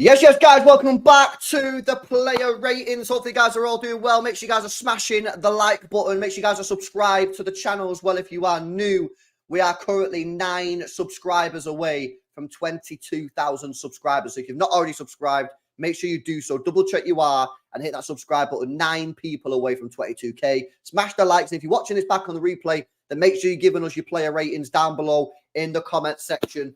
Yes, guys, welcome back to the player ratings. Hopefully, you guys are all doing well. Make sure you guys are smashing the like button. Make sure you guys are subscribed to the channel as well if you are new. We are currently 9 subscribers away from 22,000 subscribers. So if you've not already subscribed, make sure you do so. Double check you are and hit that subscribe button. 9 people away from 22k. Smash the likes. And if you're watching this back on the replay, then make sure you're giving us your player ratings down below in the comment section.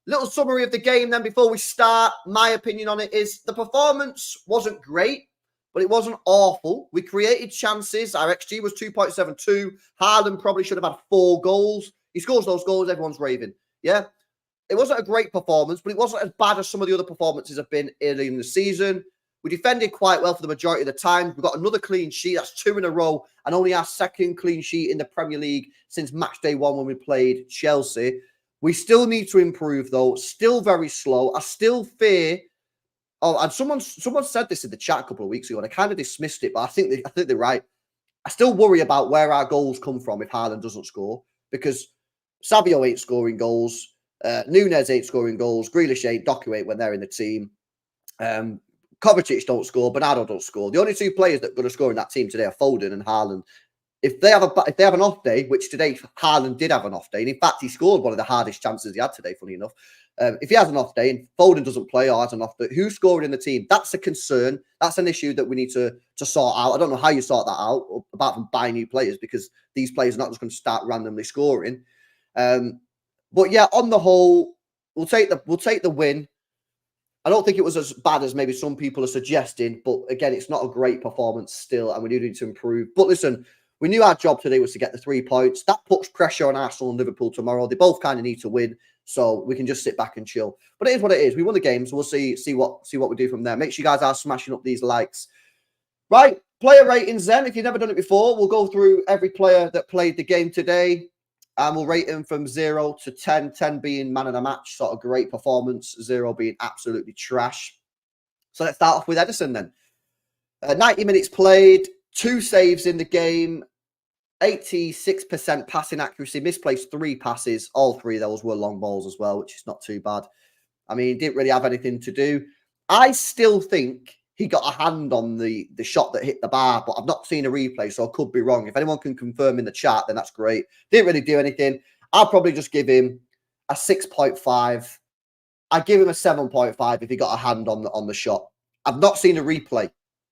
Little summary of the game then before we start. My opinion on it is the performance wasn't great, but it wasn't awful. We created chances. Our XG was 2.72. Haaland probably should have had 4 goals. He scores those goals, everyone's raving. Yeah, it wasn't a great performance, but it wasn't as bad as some of the other performances have been early in the season. We defended quite well for the majority of the time. We've got another clean sheet. That's 2 in a row and only our 2nd clean sheet in the Premier League since match day 1 when we played Chelsea. We still need to improve, though. Still very slow. I still fear. Oh, and someone said this in the chat a couple of weeks ago, and I kind of dismissed it, but I think they're right. I still worry about where our goals come from if Haaland doesn't score, because Savinho ain't scoring goals, Nunes ain't scoring goals, Grealish ain't, Doku ain't when they're in the team. Kovacic don't score, Bernardo don't score. The only 2 players that are going to score in that team today are Foden and Haaland. If they have an off day, which today Haaland did have an off day, and in fact he scored one of the hardest chances he had today, funny enough. If he has an off day and Foden doesn't play or has an off day, who's scoring in the team? That's a concern. That's an issue that we need to sort out. I don't know how you sort that out, apart from buying new players, because these players are not just going to start randomly scoring. But yeah, on the whole, we'll take the win. I don't think it was as bad as maybe some people are suggesting, but again, it's not a great performance still, and we do need to improve. But listen, we knew our job today was to get the 3 points. That puts pressure on Arsenal and Liverpool tomorrow. They both kind of need to win, so we can just sit back and chill. But it is what it is. We won the game, so we'll see what we do from there. Make sure you guys are smashing up these likes. Right, player ratings then. If you've never done it before, we'll go through every player that played the game today, and we'll rate them from 0 to 10. 10 being man of the match, sort of great performance. 0 being absolutely trash. So let's start off with Ederson then. 90 minutes played. 2 saves in the game, 86% passing accuracy, misplaced 3 passes. All 3 of those were long balls as well, which is not too bad. I mean, didn't really have anything to do. I still think he got a hand on the shot that hit the bar, but I've not seen a replay, so I could be wrong. If anyone can confirm in the chat, then that's great. Didn't really do anything. I'll probably just give him a 6.5. I'd give him a 7.5 if he got a hand on the shot. I've not seen a replay.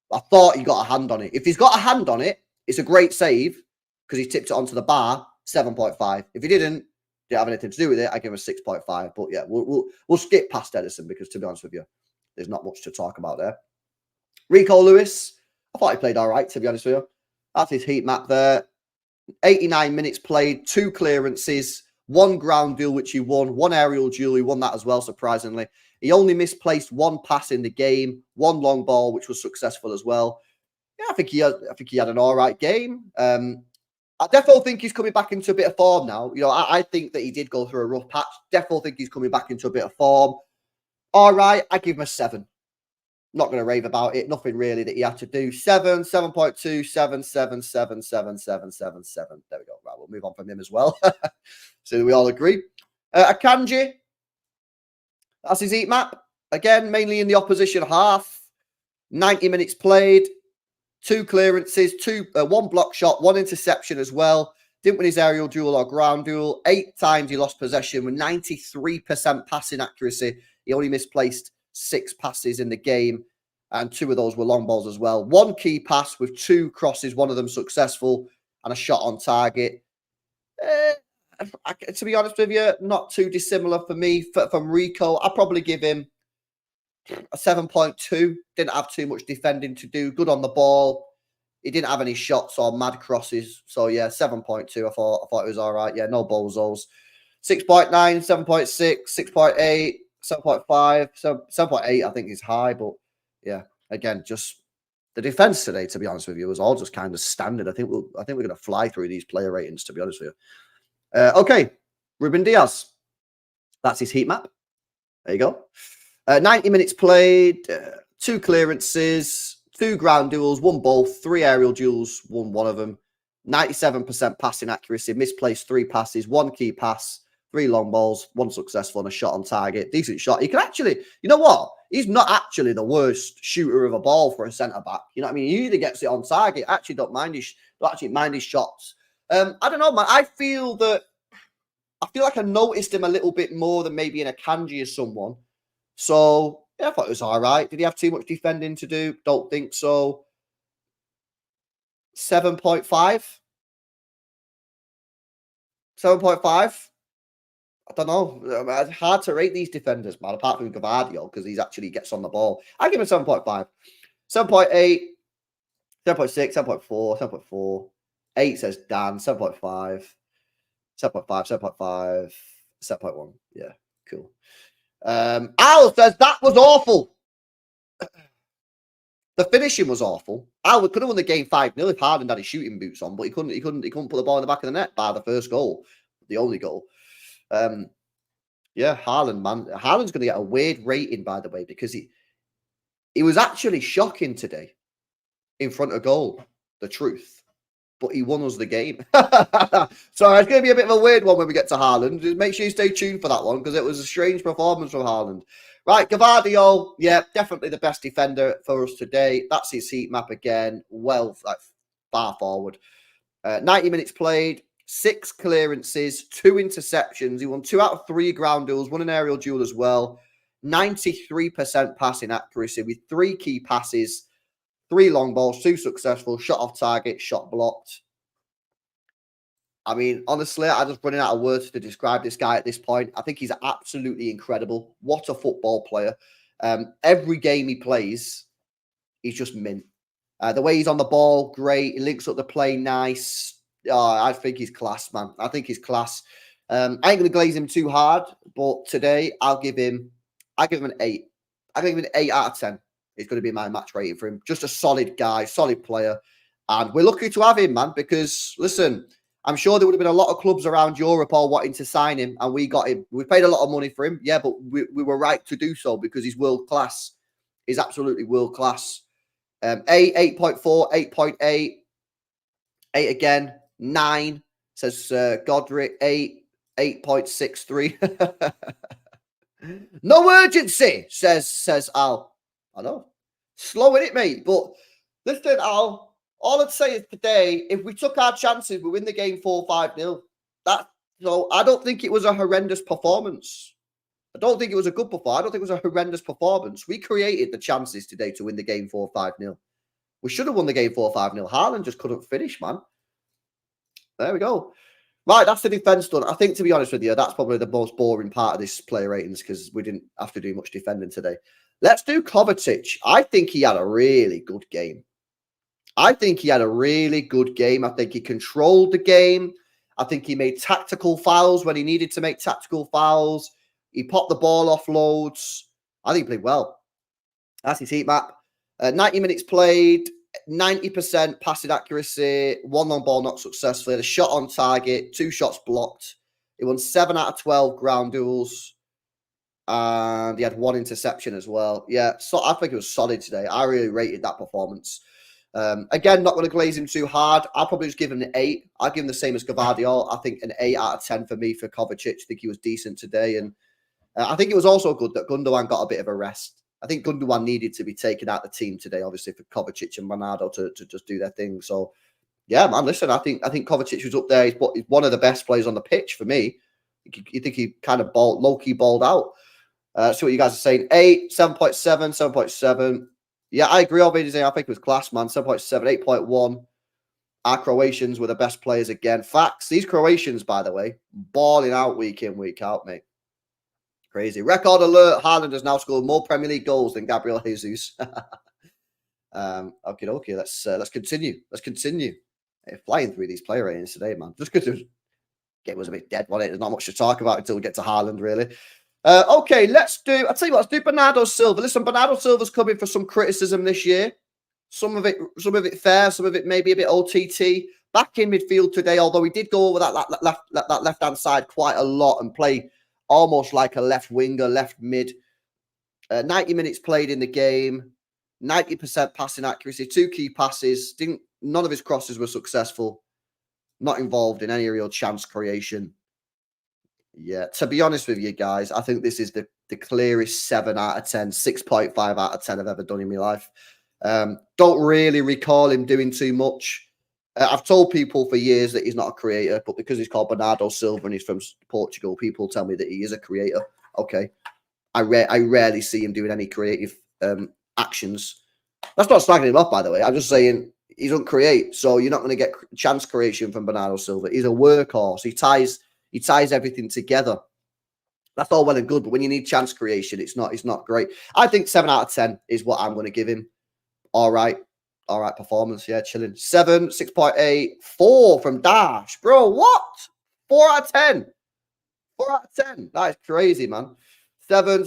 I thought he got a hand on it. If he's got a hand on it, it's a great save because he tipped it onto the bar, 7.5. If he didn't have anything to do with it, I give him a 6.5. But yeah, we'll skip past Ederson because, to be honest with you, there's not much to talk about there. Rico Lewis, I thought he played all right, to be honest with you. That's his heat map there. 89 minutes played, 2 clearances, 1 ground duel, which he won, 1 aerial duel, he won that as well, surprisingly. He only misplaced 1 pass in the game, 1 long ball, which was successful as well. Yeah, I think he had an all right game. I definitely think he's coming back into a bit of form now. You know, I think that he did go through a rough patch. Definitely think he's coming back into a bit of form. All right, I give him a 7. Not going to rave about it. Nothing really that he had to do. 7, 7.2, 7, 7, 7, 7, 7, 7, 7. There we go. Right, we'll move on from him as well. So we all agree. Akanji. That's his heat map. Again, mainly in the opposition half. 90 minutes played. 2 clearances, 1 block shot, 1 interception as well. Didn't win his aerial duel or ground duel. 8 times he lost possession with 93% passing accuracy. He only misplaced 6 passes in the game, and 2 of those were long balls as well. 1 key pass with 2 crosses, 1 of them successful, and a shot on target. To be honest with you, not too dissimilar for me from Rico. I'll probably give him a 7.2. Didn't have too much defending to do. Good on the ball. He didn't have any shots or mad crosses. So yeah, 7.2. I thought it was all right. Yeah, no bozos. 6.9, 7.6, 6.8, 7.5. So 7.8 I think is high, but yeah, again, just the defense today, to be honest with you, was all just kind of standard. I think we're going to fly through these player ratings, to be honest with you. Okay, Ruben Diaz. That's his heat map. There you go. 90 minutes played, 2 clearances, 2 ground duels, 1 ball, 3 aerial duels, won 1 of them. 97% passing accuracy, misplaced 3 passes, 1 key pass, 3 long balls, 1 successful and a shot on target. Decent shot. He can actually, you know what? he's not actually the worst shooter of a ball for a centre-back. You know what I mean? He usually gets it on target. I actually don't actually mind his shots. I don't know, man. I feel like I noticed him a little bit more than maybe in Akanji or someone. So, yeah, I thought it was all right. Did he have too much defending to do? Don't think so. 7.5. 7.5. I don't know. It's hard to rate these defenders, man, apart from Gvardiol, because he actually gets on the ball. I give him 7.5. 7.8. 7.6. 7.4. 7.4. 8 says Dan. 7.5. 7.5. 7.5. 7.1. Yeah, cool. Al says that was awful. The finishing was awful. Al could have won the game 5-0 if Haaland had his shooting boots on, but he couldn't put the ball in the back of the net by the first goal, the only goal. Yeah, Haaland, man. Haaland's going to get a weird rating, by the way, because he was actually shocking today in front of goal, the truth. But he won us the game. So it's going to be a bit of a weird one when we get to Haaland. Just make sure you stay tuned for that one, because it was a strange performance from Haaland. Right, Gvardiol, yeah, definitely the best defender for us today. That's his heat map again. Well, like far forward. 90 minutes played, 6 clearances, 2 interceptions. He won 2 out of 3 ground duels, 1 an aerial duel as well. 93% passing accuracy with 3 key passes, 3 long balls, 2 successful, shot off target, shot blocked. I mean, honestly, I'm just running out of words to describe this guy at this point. I think he's absolutely incredible. What a football player. Every game he plays, he's just mint. The way he's on the ball, great. He links up the play, nice. I think he's class, man. I think he's class. I ain't going to glaze him too hard, but today I'll give him an 8. I'll give him an 8 out of 10. It's going to be my match rating for him. Just a solid guy, solid player. And we're lucky to have him, man, because, listen, I'm sure there would have been a lot of clubs around Europe all wanting to sign him, and we got him. We paid a lot of money for him, yeah, but we were right to do so because he's world class. He's absolutely world class. 8.4, 8.8, 8 again, 9 says Godric, 8, 8.63. No urgency, says Al. I know, slowing it, mate. But listen, Al. All I'd say is today, if we took our chances, we win the game 4-5-0. So I don't think it was a horrendous performance. I don't think it was a good performance. I don't think it was a horrendous performance. We created the chances today to win the game 4-5-0. We should have won the game 4-5-0. Haaland just couldn't finish, man. There we go. Right, that's the defence done. I think, to be honest with you, that's probably the most boring part of this player ratings because we didn't have to do much defending today. Let's do Kovacic. I think he had a really good game. I think he controlled the game. I think he made tactical fouls when he needed to make tactical fouls. He popped the ball off loads. I think he played well. That's his heat map. 90 minutes played, 90% passing accuracy, 1 long ball not successfully, a shot on target, 2 shots blocked. He won 7 out of 12 ground duels. And he had 1 interception as well. Yeah, so I think it was solid today. I really rated that performance. Again, not going to glaze him too hard. I'll probably just give him an 8. I'll give him the same as Gvardiol. I think an 8 out of 10 for me for Kovacic. I think he was decent today. And I think it was also good that Gundogan got a bit of a rest. I think Gundogan needed to be taken out of the team today, obviously, for Kovacic and Bernardo to just do their thing. So, yeah, man, listen, I think Kovacic was up there. He's one of the best players on the pitch for me. You think he kind of low-key balled out. See what you guys are saying. 8, 7.7, 7.7. Yeah, I agree. Obviously, I think it was class, man. 7.7, 8.1. Our Croatians were the best players again. Facts. These Croatians, by the way, balling out week in, week out, mate. Crazy. Record alert. Haaland has now scored more Premier League goals than Gabriel Jesus. Okay. Let's continue. Flying through these player ratings today, man. Just because the game was a bit dead, wasn't it? There's not much to talk about until we get to Haaland, really. Okay, I'll tell you what, let's do Bernardo Silva. Listen, Bernardo Silva's coming for some criticism this year. Some of it fair, some of it maybe a bit OTT. Back in midfield today, although he did go over that left-hand side quite a lot and play almost like a left winger, left mid. 90 minutes played in the game, 90% passing accuracy, 2 key passes. None of his crosses were successful. Not involved in any real chance creation. Yeah, to be honest with you guys, I think this is the clearest 7 out of 10, 6.5 out of 10 I've ever done in my life. Don't really recall him doing too much. I've told people for years that he's not a creator, but because he's called Bernardo Silva and he's from Portugal, people tell me that he is a creator. Okay. I rarely see him doing any creative actions. That's not slagging him off, by the way. I'm just saying he doesn't create, so you're not going to get chance creation from Bernardo Silva. He's a workhorse. He ties everything together. That's all well and good, but when you need chance creation, it's not great. I think 7 out of 10 is what I'm going to give him. All right performance. Yeah, chilling. 7, 6.8, 4 from Dash, bro. What? 4 out of 10. 4 out of 10. That is crazy, man. 7.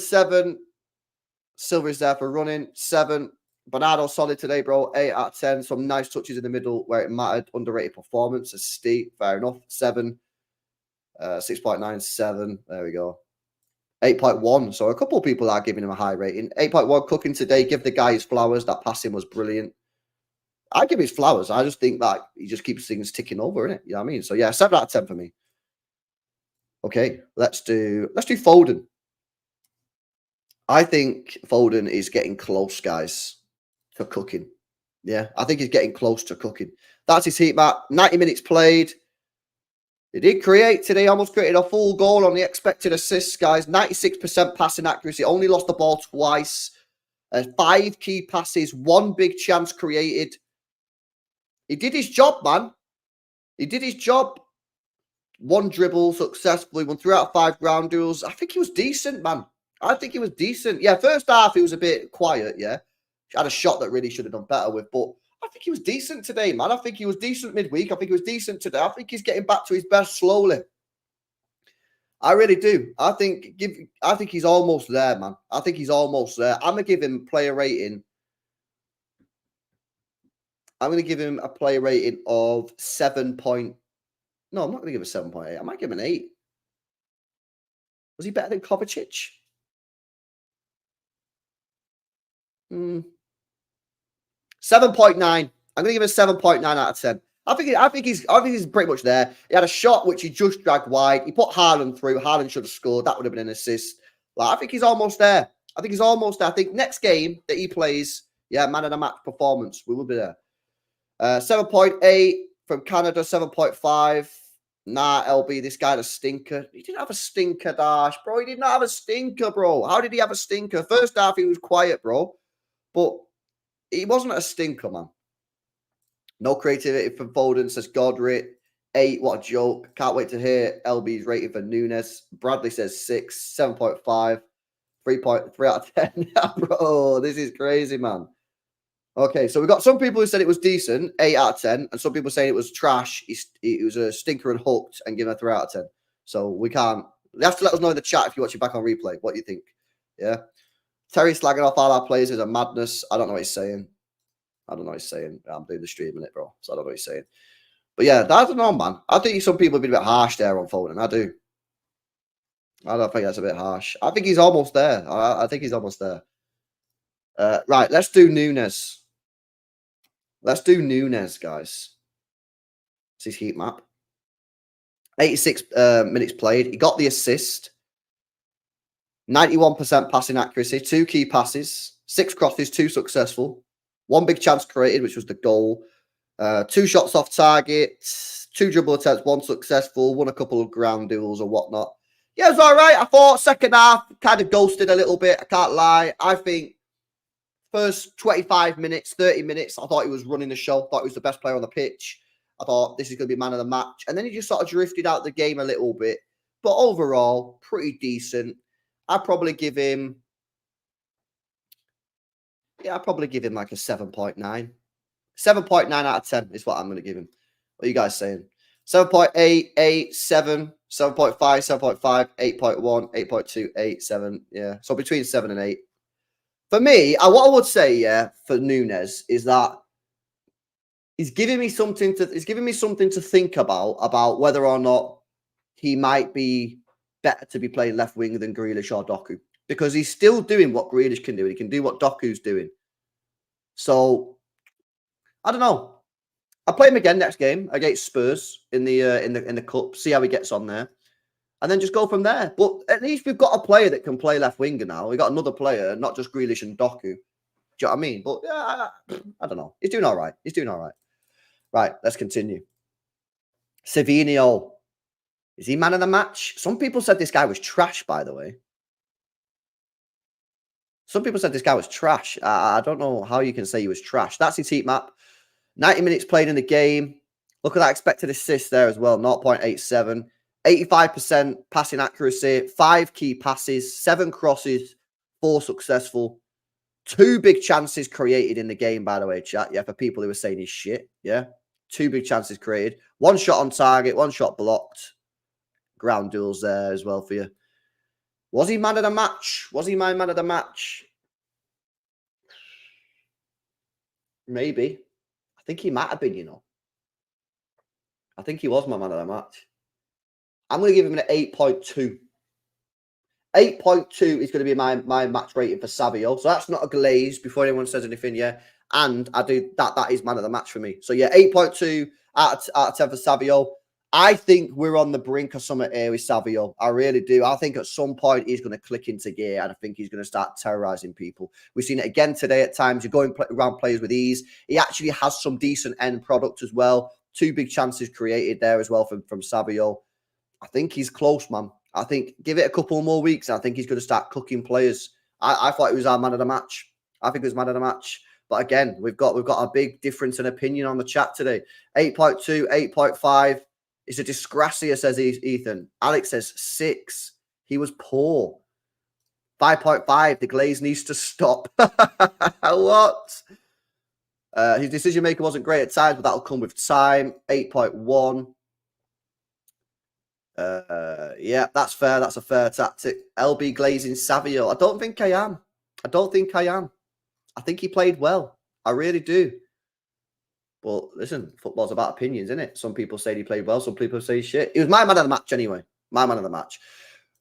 Silver's there for running. 7. Bernardo solid today, bro. 8 out of 10. Some nice touches in the middle where it mattered. Underrated performance. A steep. Fair enough. 7. 6.97. There we go. 8.1. So a couple of people are giving him a high rating. 8.1 cooking today. Give the guy his flowers. That passing was brilliant. I give his flowers. I just think that he just keeps things ticking over, innit? You know what I mean? So yeah, 7 out of 10 for me. Okay, let's do Foden. I think Foden is getting close, guys, to cooking. Yeah, I think he's getting close to cooking. That's his heat map. 90 minutes played. He did create today, almost created a full goal on the expected assists, guys. 96% passing accuracy, only lost the ball twice. 5 key passes, 1 big chance created. He did his job, man. He did his job. 1 dribble successfully, won 3 out of 5 ground duels. I think he was decent, man. I think he was decent. Yeah, first half he was a bit quiet, yeah. He had a shot that really should have done better with, but I think he was decent today, man. I think he was decent midweek. I think he was decent today. I think he's getting back to his best slowly. I really do. I think he's almost there, man. I think he's almost there. I'm gonna give him player rating. I'm gonna give him a player rating of 7. No, I'm not gonna give him a 7.8. I might give him an 8. Was he better than Kovacic? 7.9. I'm gonna give him a 7.9 out of 10. I think he's pretty much there. He had a shot which he just dragged wide. He put Haaland through. Haaland should have scored. That would have been an assist. Like, I think he's almost there. I think next game that he plays, yeah, man of the match performance, we will be there. 7.8 from Canada. 7.5. Nah, LB, this guy had a stinker. He didn't have a stinker, Dash, bro. He did not have a stinker, bro. How did he have a stinker? First half, he was quiet, bro. But he wasn't a stinker, man. No creativity from Foden, says Godric. 8, what a joke. Can't wait to hear LB's rating for Nunes. Bradley says 6, 7.5, 3.3 out of 10. Bro, this is crazy, man. Okay, so we've got some people who said it was decent, 8 out of 10, and some people saying it was trash. It was a stinker and hooked and given a 3 out of 10. So we can't. You have to let us know in the chat if you watch it back on replay. What you think? Yeah. Terry slagging off all our players is a madness. I don't know what he's saying. I'm doing the stream in it, bro. So I don't know what he's saying. But yeah, I don't know, man. I think some people have been a bit harsh there on Foden. I do. I don't think that's a bit harsh. I think he's almost there. I think he's almost there. Right, let's do Nunes. Let's do Nunes, guys. It's his heat map. 86 minutes played. He got the assist. 91% passing accuracy. 2 key passes. 6 crosses, 2 successful. 1 big chance created, which was the goal. 2 shots off target. 2 dribble attempts, 1 successful. Won a couple of ground duels or whatnot. Yeah, it was all right. I thought second half kind of ghosted a little bit. I can't lie. I think first 25 minutes, 30 minutes, I thought he was running the show. Thought he was the best player on the pitch. I thought this is going to be man of the match. And then he just sort of drifted out the game a little bit. But overall, pretty decent. I'd probably give him... Yeah, I'd probably give him like a 7.9. 7.9 out of 10 is what I'm going to give him. What are you guys saying? 7.8, 8, 7, 7.5, 7.5, 8.1, 8.2, 8, 7. Yeah, so between 7 and 8. For me, what I would say, yeah, for Nunes is that he's giving me something to think about whether or not he might be better to be playing left wing than Grealish or Doku, because he's still doing what Grealish can do. He can do what Doku's doing. So I don't know. I'll play him again next game against Spurs in the cup. See how he gets on there. and then just go from there. But at least we've got a player that can play left winger now. We've got another player, not just Grealish and Doku. Do you know what I mean? But yeah, I don't know. He's doing all right. He's doing all right. Right, let's continue. Savinho. Is he man of the match? Some people said this guy was trash, by the way. Some people said this guy was trash. I don't know how you can say he was trash. That's his heat map. 90 minutes played in the game. Look at that expected assist there as well, 0.87. 85% passing accuracy, 5 key passes, 7 crosses, 4 successful. 2 big chances created in the game, by the way, chat. Yeah, for people who are saying he's shit. Yeah, 2 big chances created. 1 shot on target, 1 shot blocked. Ground duels there as well for you. Was he man of the match? Was he my man of the match? Maybe. I think he might have been, you know. I think he was my man of the match. I'm going to give him an 8.2. 8.2 is going to be my match rating for Savinho. So that's not a glaze before anyone says anything, yeah. And I do that is man of the match for me. So yeah, 8.2 out of 10 for Savinho. I think we're on the brink of something here with Savinho. I really do. I think at some point he's going to click into gear and I think he's going to start terrorizing people. We've seen it again today at times. You're going around players with ease. He actually has some decent end product as well. 2 big chances created there as well from Savinho. I think he's close, man. I think give it a couple more weeks. I think he's going to start cooking players. I thought he was our man of the match. I think he was man of the match. But again, we've got a big difference in opinion on the chat today. 8.2, 8.5. It's a disgracia, says Ethan. Alex says 6. He was poor. 5.5. The glaze needs to stop. What? His decision making wasn't great at times, but that'll come with time. 8.1. Yeah, that's fair. That's a fair tactic. LB glazing Savinho. I don't think I am. I think he played well. I really do. But listen, football's about opinions, isn't it? Some people say he played well. Some people say shit. He was my man of the match anyway. My man of the match.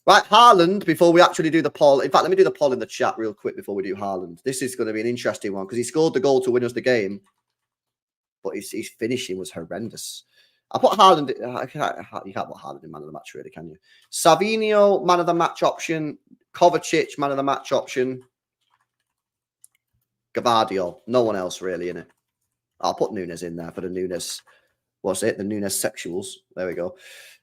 Right, Haaland, before we actually do the poll. In fact, let me do the poll in the chat real quick before we do Haaland. This is going to be an interesting one because he scored the goal to win us the game. But his finishing was horrendous. I put Haaland. You can't put Haaland in man of the match, really, can you? Savinho, man of the match option. Kovacic, man of the match option. Gvardiol. No one else really in it. I'll put Nunes in there for the Nunes. What's it? The Nunes sexuals. There we go.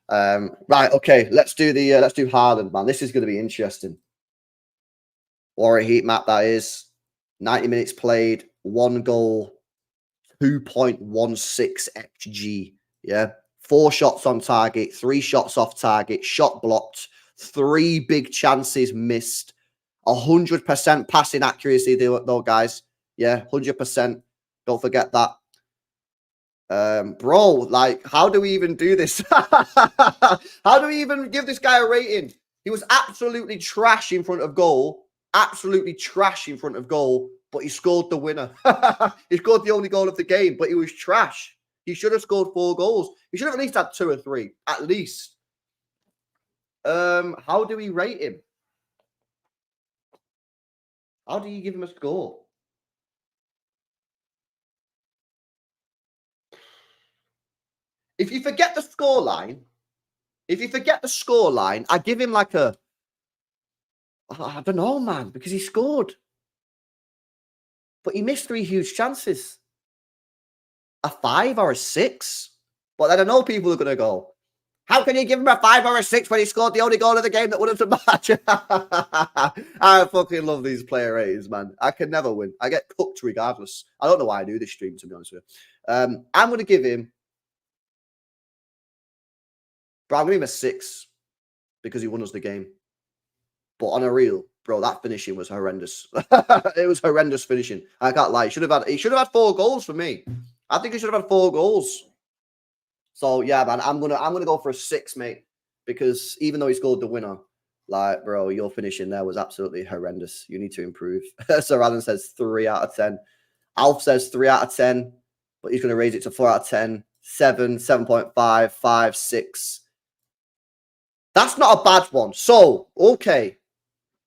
Right. Okay. Let's do Haaland, man. This is going to be interesting. Or a heat map that is 90 minutes played, 1 goal, 2.16 xg. Yeah. 4 shots on target, 3 shots off target, shot blocked, 3 big chances missed, 100% passing accuracy though, guys. Yeah, 100%. Don't forget that. Bro, like, how do we even do this? How do we even give this guy a rating? He was absolutely trash in front of goal. Absolutely trash in front of goal. But he scored the winner. He scored the only goal of the game, but he was trash. He should have scored 4 goals. He should have at least had 2 or 3. At least. How do we rate him? How do you give him a score? If you forget the scoreline, I give him like a, I don't know, man, because he scored. But he missed 3 huge chances. A 5 or a 6. But then I know people are going to go, how can you give him a 5 or a 6 when he scored the only goal of the game that won us the match? I fucking love these player ratings, man. I can never win. I get cooked regardless. I don't know why I do this stream, to be honest with you. I'm going to give him, bro, I'm going to give him a 6 because he won us the game. But on a real, bro, that finishing was horrendous. It was horrendous finishing. I can't lie. He should have had 4 goals for me. I think he should have had 4 goals. So yeah, man, I'm gonna go for a 6, mate, because even though he scored the winner, like, bro, your finishing there was absolutely horrendous. You need to improve. Sir Alan says 3 out of 10. Alf says 3 out of 10, but he's gonna raise it to 4 out of 10, 7, 7.5, 5, 6. That's not a bad one. So okay,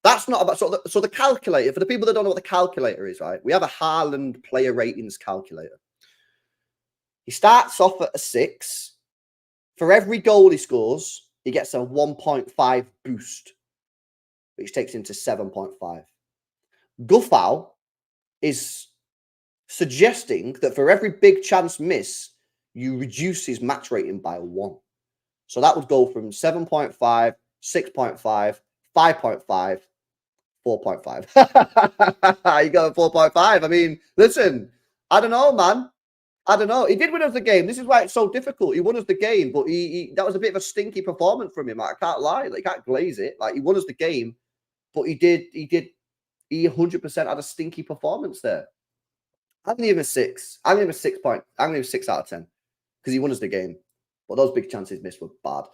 that's not a bad. So the calculator, for the people that don't know what the calculator is, right? We have a Haaland player ratings calculator. He starts off at a 6. For every goal he scores, he gets a 1.5 boost, which takes him to 7.5. Gvardiol is suggesting that for every big chance miss, you reduce his match rating by 1. So that would go from 7.5, 6.5, 5.5, 4.5. You got a 4.5. I mean, listen, I don't know, man. I don't know. He did win us the game. This is why it's so difficult. He won us the game, but he that was a bit of a stinky performance from him. Like, I can't lie. Like, I can't glaze it. Like, he won us the game, but he 100% had a stinky performance there. I'm gonna give him a 6. I'm gonna give him a 6 point. I'm gonna give him a 6 out of 10 because he won us the game. But those big chances missed were bad.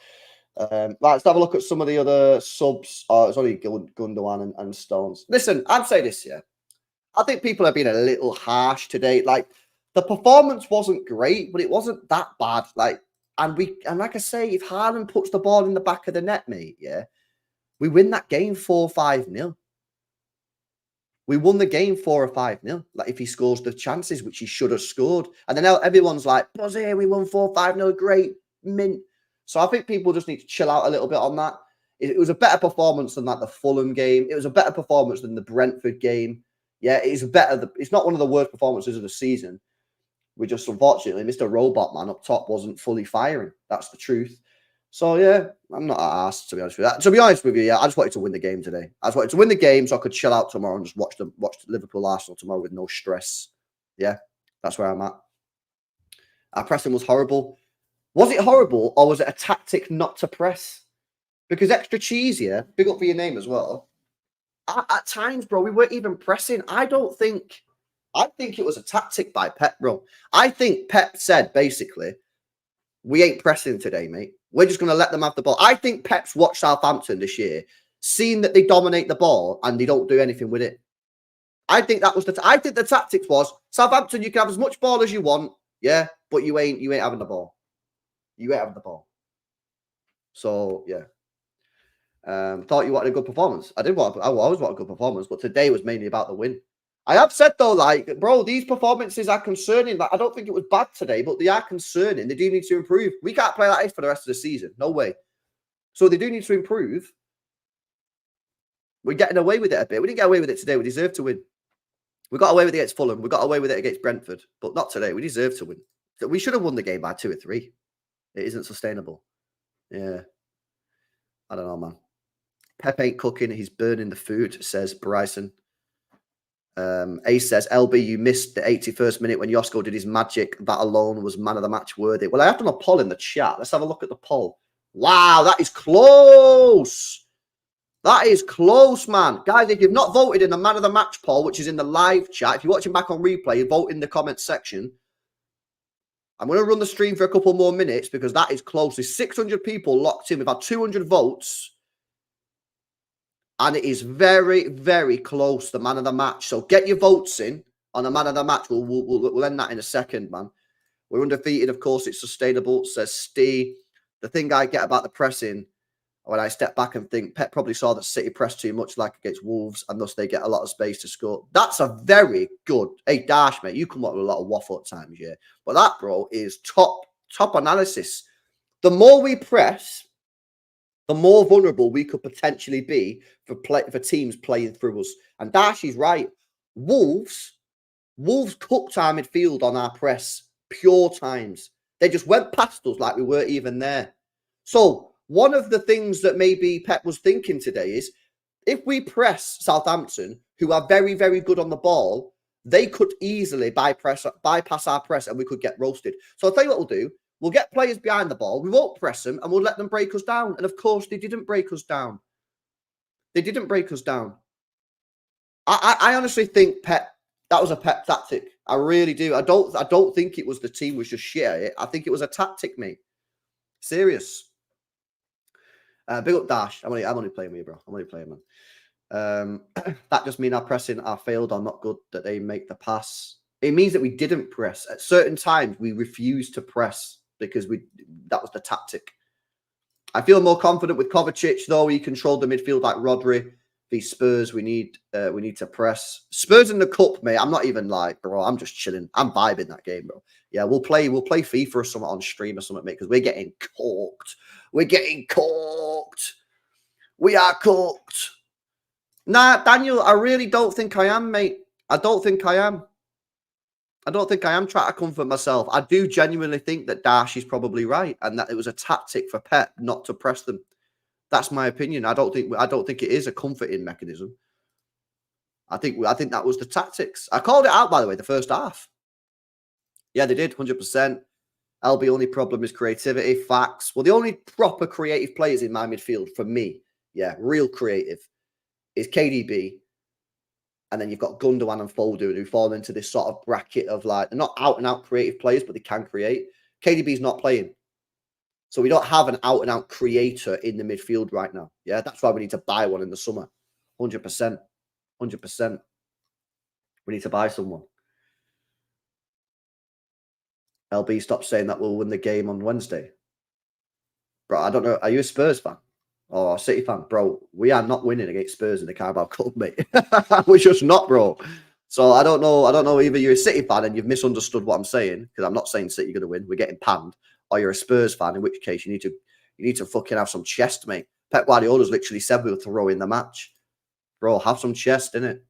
Right, let's have a look at some of the other subs. It's only Gundogan and Stones. Listen, I'd say this, yeah. I think people have been a little harsh today. Like, the performance wasn't great, but it wasn't that bad. Like, and like I say, if Haaland puts the ball in the back of the net, mate, yeah, we win that game 4-5-0. We won the game 4 or 5-0. Like, if he scores the chances, which he should have scored. And then everyone's like, Buzzy, we won 4-5-0, great, mint. So I think people just need to chill out a little bit on that. It was a better performance than like the Fulham game. It was a better performance than the Brentford game. Yeah, it is better. It's not one of the worst performances of the season. We just, unfortunately, Mr. Robot Man up top wasn't fully firing. That's the truth. So, yeah, I'm not asked, to be honest with you. To be honest with you, yeah, I just wanted to win the game today. I just wanted to win the game so I could chill out tomorrow and just watch Liverpool-Arsenal tomorrow with no stress. Yeah, that's where I'm at. Our pressing was horrible. Was it horrible, or was it a tactic not to press? Because Extra Cheese here, big up for your name as well. At times, bro, we weren't even pressing. I think it was a tactic by Pep, bro. I think Pep said, basically, we ain't pressing today, mate. We're just going to let them have the ball. I think Pep's watched Southampton this year, seen that they dominate the ball and they don't do anything with it. I think that was I think the tactics was, Southampton, you can have as much ball as you want, yeah, but you ain't having the ball. You ain't having the ball. So, yeah. Thought you wanted a good performance. I always want a good performance, but today was mainly about the win. I have said, though, like, bro, these performances are concerning. Like, I don't think it was bad today, but they are concerning. They do need to improve. We can't play like this for the rest of the season. No way. So they do need to improve. We're getting away with it a bit. We didn't get away with it today. We deserve to win. We got away with it against Fulham. We got away with it against Brentford, but not today. We deserve to win. We should have won the game by 2 or 3. It isn't sustainable. Yeah. I don't know, man. Pep ain't cooking. He's burning the food, says Bryson. Ace says, LB, you missed the 81st minute when Josko did his magic. That alone was man of the match worthy. Well, I have done a poll in the chat. Let's have a look at the poll. Wow, that is close. That is close, man. Guys, if you've not voted in the man of the match poll, which is in the live chat, if you're watching back on replay, vote in the comments section. I'm going to run the stream for a couple more minutes because that is close. There's 600 people locked in. We've had 200 votes. And it is very, very close, the man of the match. So get your votes in on the man of the match. We'll end that in a second, man. We're undefeated. Of course, it's sustainable, says Steve. The thing I get about the pressing, when I step back and think, Pep probably saw that City pressed too much like against Wolves, and thus they get a lot of space to score. That's a very good... Hey, Dash, mate, you come up with a lot of waffle at times, yeah. But that, bro, is top analysis. The more we press, the more vulnerable we could potentially be for teams playing through us. And Darcy's right. Wolves cooked our midfield on our press pure times. They just went past us like we weren't even there. So one of the things that maybe Pep was thinking today is, if we press Southampton, who are very, very good on the ball, they could easily bypass our press and we could get roasted. So I'll tell you what we'll do. We'll get players behind the ball. We won't press them and we'll let them break us down. And of course, they didn't break us down. They didn't break us down. I honestly think Pep, that was a Pep tactic. I really do. I don't think it was the team was just shit at it. I think it was a tactic, mate. Serious. Big up Dash. I'm only playing with you, bro. I'm only playing, man. That just means our pressing, our failed, or not good that they make the pass. It means that we didn't press. At certain times, we refused to press because that was the tactic. I feel more confident with Kovacic, though. He controlled the midfield like Rodri. These Spurs, we need to press. Spurs in the cup, mate. I'm not even like, bro. I'm just chilling. I'm vibing that game, bro. Yeah, we'll play FIFA or something on stream or something, mate, because we're getting cooked. We're getting cooked. We are cooked. Nah, Daniel, I really don't think I am, mate. I don't think I am. I don't think I am trying to comfort myself. I do genuinely think that Darcy's probably right, and that it was a tactic for Pep not to press them. That's my opinion. I don't think it is a comforting mechanism. I think that was the tactics. I called it out, by the way, the first half. Yeah, they did 100%. LB only problem is creativity. Facts. Well, the only proper creative players in my midfield for me, yeah, real creative, is KDB. And then you've got Gundogan and Foden who fall into this sort of bracket of like, they're not out and out creative players, but they can create. KDB's not playing. So we don't have an out and out creator in the midfield right now. Yeah, that's why we need to buy one in the summer. 100%. 100%. We need to buy someone. LB, stop saying that we'll win the game on Wednesday. Bro, I don't know. Are you a Spurs fan or a City fan? Bro, we are not winning against Spurs in the Carabao Cup, mate. We're just not, bro. So I don't know. Either you're a City fan and you've misunderstood what I'm saying, because I'm not saying City are going to win. We're getting panned. Or you're a Spurs fan, in which case you need to fucking have some chest, mate. Pep Guardiola's literally said we'll throw in the match. Bro, have some chest, innit?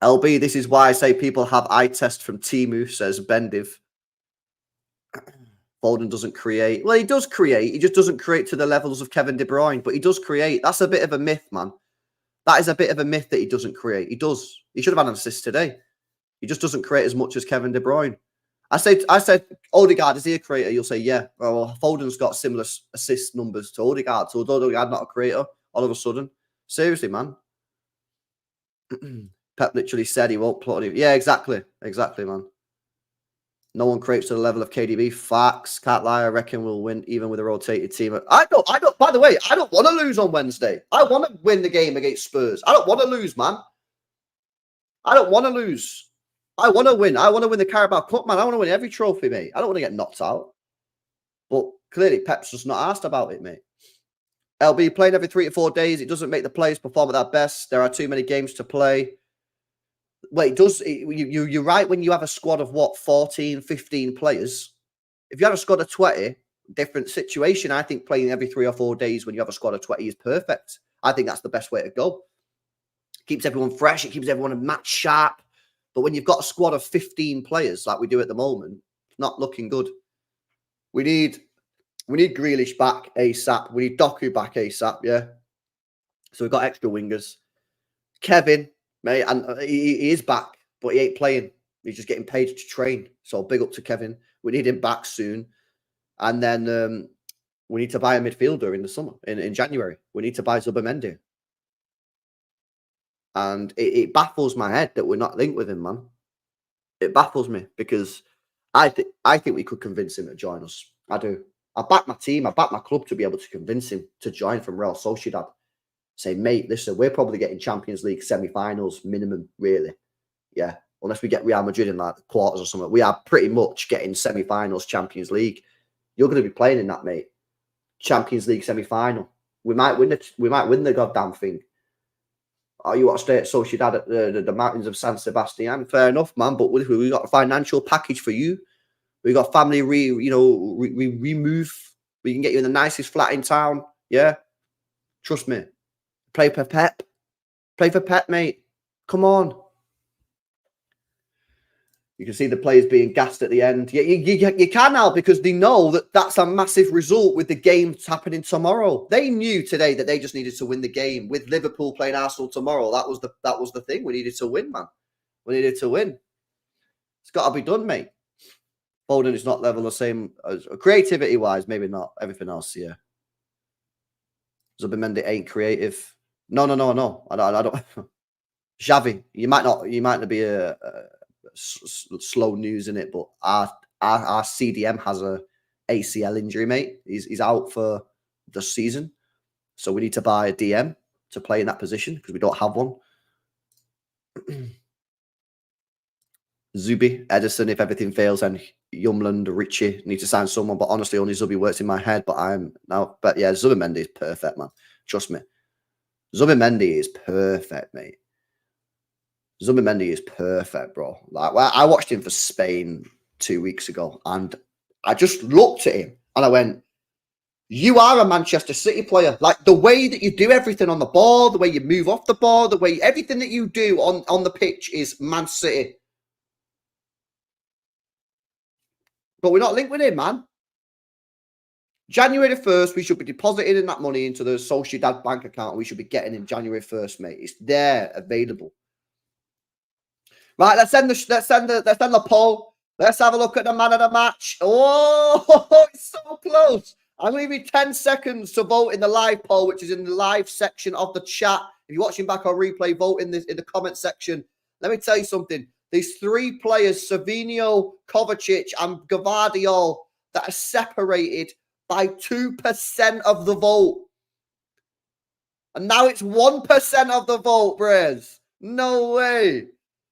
LB, this is why I say people have eye test from Timu, says Bendiv. Foden doesn't create. Well, he does create. He just doesn't create to the levels of Kevin De Bruyne, but he does create. That's a bit of a myth, man. That is a bit of a myth that he doesn't create. He does. He should have had an assist today. He just doesn't create as much as Kevin De Bruyne. I said, Odegaard, is he a creator? You'll say, yeah. Well, Foden's got similar assist numbers to Odegaard. So Odegaard not a creator all of a sudden. Seriously, man. Pep literally said he won't plot it. Yeah, exactly. Exactly, man. No one creates to the level of KDB. Facts. Can't lie. I reckon we'll win even with a rotated team. I don't, by the way, I don't want to lose on Wednesday. I want to win the game against Spurs. I don't want to lose, man. I don't want to lose. I want to win. I want to win the Carabao Cup, man. I want to win every trophy, mate. I don't want to get knocked out. But clearly, Pep's just not asked about it, mate. LB, playing every 3 to 4 days, it doesn't make the players perform at their best. There are too many games to play. Well, it does. You're right when you have a squad of, what, 14, 15 players. If you have a squad of 20, different situation. I think playing every 3 or 4 days when you have a squad of 20 is perfect. I think that's the best way to go. It keeps everyone fresh. It keeps everyone match sharp. But when you've got a squad of 15 players like we do at the moment, it's not looking good. We need Grealish back ASAP. We need Doku back ASAP, yeah. So we've got extra wingers. Kevin, mate, and he is back, but he ain't playing. He's just getting paid to train. So big up to Kevin. We need him back soon. And then we need to buy a midfielder in the summer, in January. We need to buy Zubimendi. And it baffles my head that we're not linked with him, man. It baffles me because I think we could convince him to join us. I do. I back my team. I back my club to be able to convince him to join from Real Sociedad. Say, mate, listen, we're probably getting Champions League semi-finals minimum, really. Yeah. Unless we get Real Madrid in like the quarters or something. We are pretty much getting semi-finals Champions League. You're going to be playing in that, mate. Champions League semi-final. We might win the goddamn thing. Oh, you want to stay at Sociedad at the mountains of San Sebastian? Fair enough, man. But we got a financial package for you. We got family remove. We can get you in the nicest flat in town. Yeah, trust me. Play for Pep. Play for Pep, mate. Come on. You can see the players being gassed at the end. You can now because they know that that's a massive result with the game happening tomorrow. They knew today that they just needed to win the game with Liverpool playing Arsenal tomorrow. That was the thing. We needed to win, man. We needed to win. It's got to be done, mate. Foden is not level the same as creativity wise. Maybe not. Everything else, yeah. Zubimendi ain't creative. No. I don't. Xavi, you might not be a slow news in it, but our CDM has a ACL injury, mate. He's out for the season, so we need to buy a DM to play in that position because we don't have one. Zubi, Ederson, if everything fails, and Yumland, Richie need to sign someone, but honestly, only Zubi works in my head. But yeah, Zubimendi is perfect, man. Trust me. Zubimendi is perfect, mate. Zubimendi is perfect, bro. Like, I watched him for Spain 2 weeks ago, and I just looked at him and I went, you are a Manchester City player. Like, the way that you do everything on the ball, the way you move off the ball, the way everything that you do on the pitch is Man City. But we're not linked with him, man. January the 1st, we should be depositing that money into the Sociedad bank account, and we should be getting him January 1st, mate. It's there, available. Right, let's end the poll. Let's have a look at the man of the match. Oh, it's so close. I'm going to give you 10 seconds to vote in the live poll, which is in the live section of the chat. If you're watching back on replay, vote in the comment section. Let me tell you something. These three players, Savinho, Kovacic, and Gvardiol, that are separated by 2% of the vote. And now it's 1% of the vote, Brez. No way.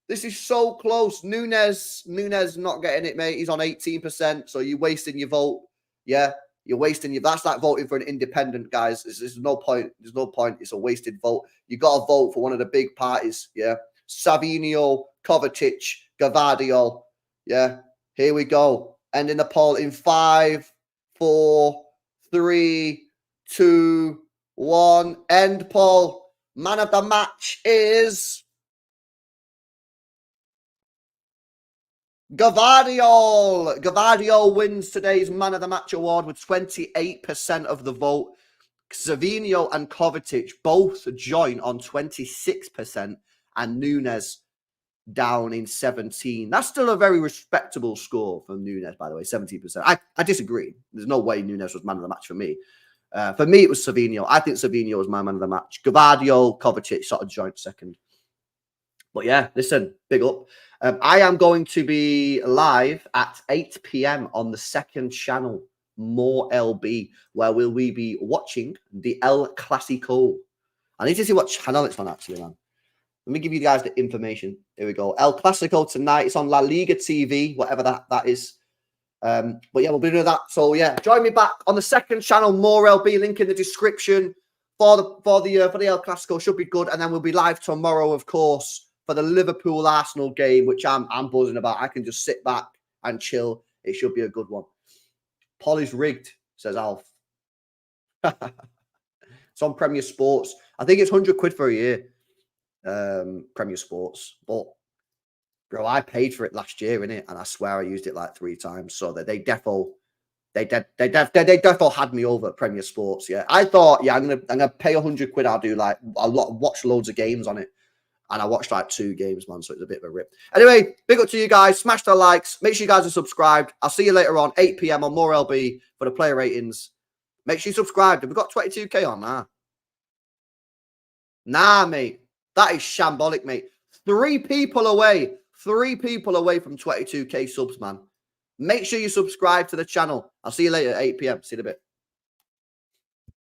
This is so close. Nunes not getting it, mate. He's on 18%, so you're wasting your vote. Yeah, you're wasting your... That's like voting for an independent, guys. There's no point. There's no point. It's a wasted vote. You got to vote for one of the big parties, yeah? Savinho, Kovacic, Gvardiol. Yeah, here we go. Ending the poll in 5, 4, 3, 2, 1. End poll. Man of the match is Gvardiol. Gvardiol wins today's Man of the Match award with 28% of the vote. Savinho and Kovacic both join on 26%, and Nunes down in 17. That's still a very respectable score for Nunes, by the way, 17%. I disagree. There's no way Nunes was man of the match for me. For me, it was Savinho. I think Savinho was my man of the match. Gvardiol, Kovacic sort of joint second. But yeah, listen, big up. I am going to be live at 8 p.m. on the second channel, More LB, where will we be watching the El Clasico. I need to see what channel it's on, actually, man. Let me give you guys the information. Here we go. El Clasico tonight. It's on La Liga TV, whatever that is. But yeah, we'll be doing that. So yeah, join me back on the second channel, More LB. Link in the description for the El Clasico. Should be good. And then we'll be live tomorrow, of course, for the Liverpool Arsenal game, which I'm buzzing about. I can just sit back and chill. It should be a good one. Polly's rigged, says Alf. It's on Premier Sports. I think it's 100 quid for a year. Premier Sports, but bro, I paid for it last year, innit? And I swear I used it like 3 times. So that they defo had me over at Premier Sports. Yeah, I thought, yeah, I'm gonna pay 100 quid. I'll watch loads of games on it, and I watched like 2 games, man. So it's a bit of a rip. Anyway, big up to you guys. Smash the likes. Make sure you guys are subscribed. I'll see you later on 8 p.m. on More LB for the player ratings. Make sure you subscribe. Have we got 22k on now? Nah, mate. That is shambolic, mate. 3 people away from 22k subs, man. Make sure you subscribe to the channel. I'll see you later at 8 p.m. See you in a bit.